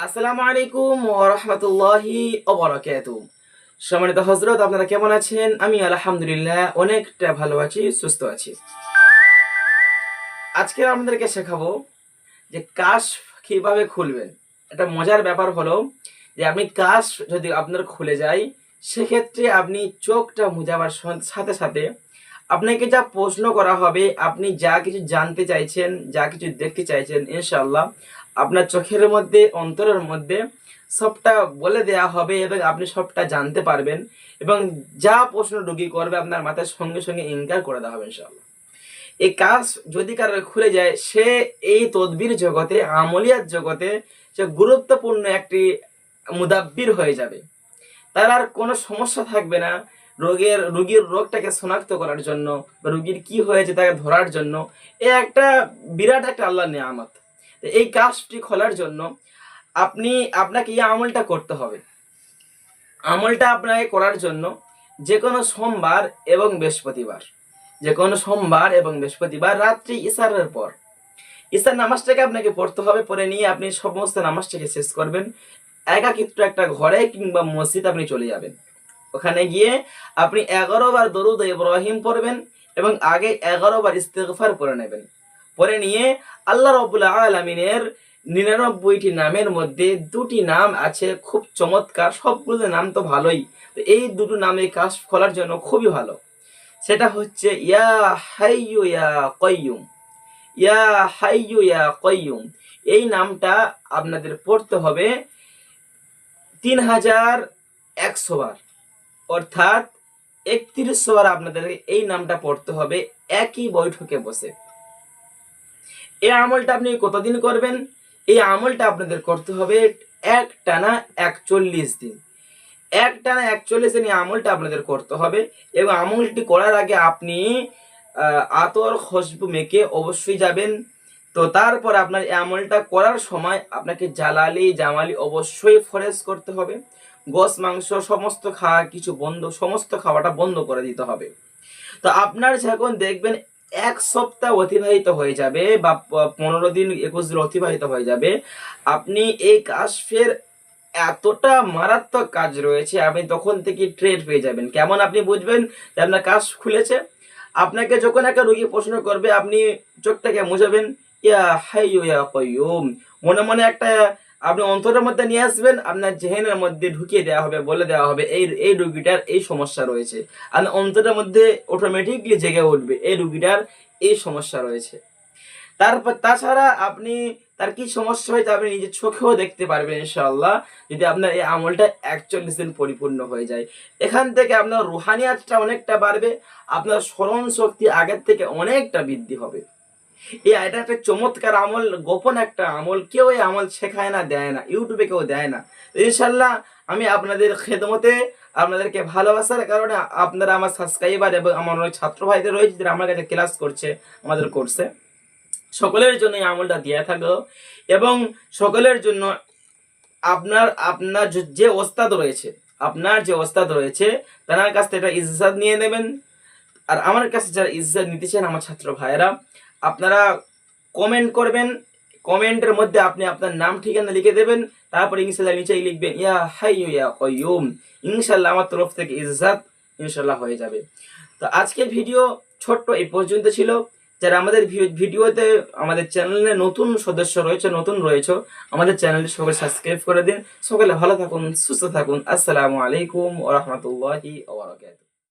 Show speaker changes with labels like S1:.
S1: আসসালামু আলাইকুম ওয়া রাহমাতুল্লাহি ওয়া বারাকাতুহু। সম্মানিত হযরত, আপনারা কেমন আছেন? আমি আলহামদুলিল্লাহ অনেকটা ভালো আছি, সুস্থ আছি। আজকে আপনাদেরকে শেখাবো যে কাশফ কিভাবে খুলবেন। একটা মজার ব্যাপার হলো যে আপনি কাশফ যদি আপনার খুলে যায়, সেক্ষেত্রে আপনি চোখটা মুজাবার সাথে সাথে আপনাকে যা প্রশ্ন করা হবে, আপনি যা কিছু জানতে চাইছেন, যা কিছু দেখতে চাইছেন, ইনশাআল্লাহ আপনার চোখের মধ্যে, অন্তরের মধ্যে সবটা বলে দেয়া হবে এবং আপনি সবটা জানতে পারবেন। এবং যা প্রশ্ন রোগী করবে আপনার মাথায় সঙ্গে সঙ্গে ইনকার করে দেওয়া হবে ইনশাআল্লাহ। এই কাজ যদি কারো খুলে যায়, সে এই তদবির জগতে, আমলিয়াত জগতে সে গুরুত্বপূর্ণ একটি মুদাব্বির হয়ে যাবে। তার আর কোনো সমস্যা থাকবে না রোগীর রোগটাকে শনাক্ত করার জন্য বা রোগীর কি হয়েছে তাকে ধরার জন্য। এ একটা বিরাট একটা আল্লাহর নিয়ামত। এই কাজটি খোলার জন্য আপনাকে এই আমলটা করতে হবে। আমলটা আপনাকে করার জন্য যে কোনো সোমবার এবং বৃহস্পতিবার রাত্রি ইশারের পর ইশার নামাজটাকে আপনাকে পড়তে হবে। পরে নিয়ে আপনি সমস্ত নামাজটাকে শেষ করবেন। একাকিত্ব একটা ঘরে কিংবা মসজিদ আপনি চলে যাবেন। ওখানে গিয়ে আপনি 11 বার দরুদ ইব্রাহিম পড়বেন এবং আগে 11 বার ইস্তিগফার পড়ে নেবেন। পরে নিয়ে আল্লাহ রাব্বুল আলামিনের 99টি নামের মধ্যে দুটি নাম আছে খুব চমৎকার। সবগুলো নাম তো ভালোই, তো এই দুটো নামে কাজ খোলার জন্য খুবই ভালো। সেটা হচ্ছে ইয়া হাইয়ু ইয়া কাইয়ুম। ইয়া হাইয়ু ইয়া কাইয়ুম এই নামটা আপনাদের পড়তে হবে 3100 বার, অর্থাৎ 3100 বার আপনাদের এই নামটা পড়তে হবে একই বৈঠকে বসে। এই আমলটা আপনি কতদিন করবেন? এই আমলটা আপনাদের করতে হবে একটানা 41 দিন। একটানা 41 দিন এই আমলটা আপনাদের করতে হবে। এবং আমলটি করার আগে আপনি আতর খুশবু মেখে অবশ্যই যাবেন। তো তারপর আপনার এই আমলটা করার সময় আপনাকে জালালি জামালি অবশ্যই ফরেজ করতে হবে। গোস মাংস সমস্ত সমস্ত খাওয়াটা বন্ধ করে দিতে হবে। তো আপনার যখন দেখবেন 1 সপ্তাহ অতিবাহিত হয়ে যাবে বা 15 দিন 21 দিন অতিবাহিত হয়ে যাবে, আপনি এই কাশফের এতটা মারাত্মক কাজ রয়েছে, আপনি তখন থেকে ট্রেড পেয়ে যাবেন। কেমন আপনি বুঝবেন যে আপনার কাশ খুলেছে? আপনাকে যখন একটা রোগী প্রশ্ন করবে, আপনি চোখটাকে মুছাবেন, ইয়া হাইয়ু ইয়া কাইয়ুম মনে মনে একটা আপনি অন্তরের মধ্যে নিয়ে আসবেন, আপনার জেহেনের মধ্যে ঢুকিয়ে দেওয়া হবে, বলে দেওয়া হবে এই রোগীটার এই সমস্যা রয়েছে। আর অন্তরের মধ্যে অটোমেটিকলি জেগে উঠবে এই রোগীটার এই সমস্যা রয়েছে। তারপর তাছাড়া আপনি তার কি সমস্যা হয়েছে আপনি নিজের চোখেও দেখতে পারবেন ইনশাআল্লাহ, যদি আপনার এই আমলটা 41 দিন পরিপূর্ণ হয়ে যায়। এখান থেকে আপনার রুহানিয়াতটা অনেকটা বাড়বে, আপনার স্মরণ শক্তি আগের থেকে অনেকটা বৃদ্ধি হবে। এটা একটা চমৎকার আমল, গোপন একটা আমল। কেউ এই আমল শেখায় না, দেয় না, ইউটিউবে কেউ দেয় না। ইনশাআল্লাহ আমি আপনাদের খেদমতে, আপনাদেরকে ভালোবাসার কারণে আপনারা আমার সাবস্ক্রাইবার এবং আমার অনেক ছাত্র ভাইদের রয়েছে যারা আমার কাছে ক্লাস করছে আমাদের কোর্সে, সকলের জন্য এই আমলটা দিয়ে থাকো। এবং সকলের জন্য আপনার যে ওস্তাদ রয়েছে তার কাছ থেকে একটা ইজ্জত নিয়ে নেবেন। আর আমার কাছে যারা ইজ্জত নিতে চান আমার ছাত্র ভাইয়েরা, আপনারা কমেন্ট করবেন। কমেন্টের মধ্যে আপনি আপনার নাম ঠিকানা লিখে দেবেন। তারপর ইনশাআল্লাহ নিচেই লিখবেন ইয়া হাইয়ু ইয়া কাইয়ুম। ইনশাআল্লাহ আমার তরফ থেকে ইজ্জত ইনশাআল্লাহ হয়ে যাবে। তো আজকের ভিডিও ছোট্ট এই পর্যন্ত ছিল। যারা আমাদের ভিডিওতে আমাদের চ্যানেলে নতুন সদস্য রয়েছে, নতুন রয়েছে, আমাদের চ্যানেলটি সকলে সাবস্ক্রাইব করে দিন। সকলে ভালো থাকুন, সুস্থ থাকুন। আসসালামু আলাইকুম ওয়া রাহমাতুল্লাহি ওয়া বারাকাতুহু।